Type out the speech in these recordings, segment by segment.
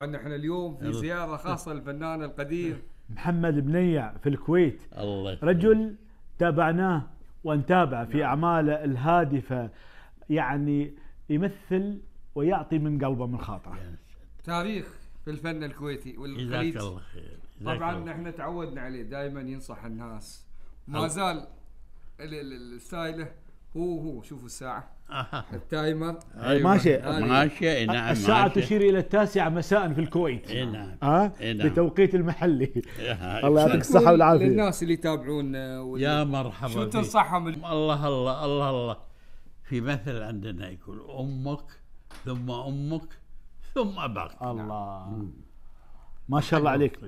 احنا اليوم في زيارة خاصة للفنان القدير محمد بنيع في الكويت. الله رجل تابعناه ونتابعه في أعماله الهادفة، يعني يمثل ويعطي من قلبه من خاطره. تاريخ في الفن الكويتي والخليج. جزاك الله خير. طبعا احنا تعودنا عليه دائما ينصح الناس، ما زال ستايله هو شوفوا الساعة التايمر. أيوة ماشي نعم. الساعة تشير إلى 9 مساء في الكويت. نعم. بتوقيت المحلي. الله يعطيك الصحة والعافية. للناس اللي يتابعونا يا مرحبا. شو تنصحهم؟ الله الله الله الله. في مثل عندنا يقول أمك ثم أمك ثم أباك. الله ما شاء الله عليك.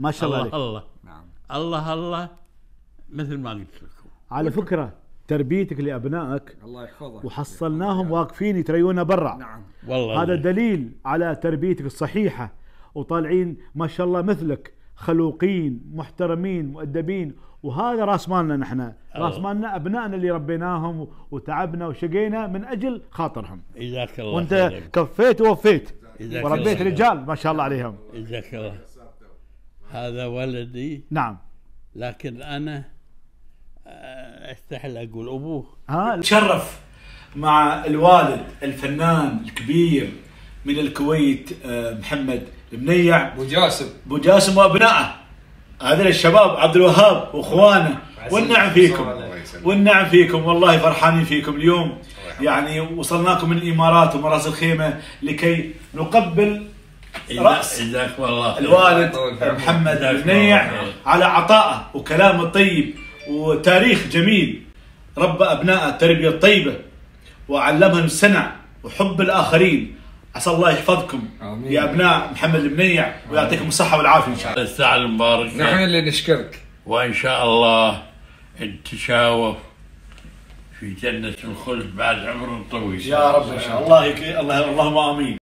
ما شاء الله عليك. الله نعم. الله الله. مثل ما قلت لكم على فكرة تربيتك لأبنائك الله يحفظك وحصلناهم واقفين يتريونا برا. نعم والله. هذا دليل على تربيتك الصحيحة، وطالعين ما شاء الله مثلك خلوقين محترمين مؤدبين، وهذا راس مالنا نحن. راس مالنا أبنائنا اللي ربيناهم وتعبنا وشقينا من أجل خاطرهم. جزاك الله. وانت كفيت ووفيت وربيت رجال ما شاء الله عليهم. جزاك الله. هذا ولدي. نعم. لكن أنا استحل أقول أبوه. تشرف مع الوالد الفنان الكبير من الكويت محمد بنيع ابو جاسم وابنائه هذول الشباب عبد الوهاب واخوانه. والنعم فيكم والنعم فيكم، والله فرحانين فيكم اليوم. يعني وصلناكم من الامارات ومراس الخيمه لكي نقبل راس الوالد محمد بنيع على عطائه وكلامه الطيب وتاريخ جميل. ربى ابنائه التربيه الطيبه وعلمهم السنع وحب الاخرين. عسى الله يحفظكم آمين. يا ابناء محمد بنيع ويعطيكم الصحه والعافيه ان شاء الله. الساعه المباركه. نحن اللي نشكرك، وان شاء الله نتشاوف في جنه الخلد بعد عمر طويل يا رب ان شاء الله. اللهم امين.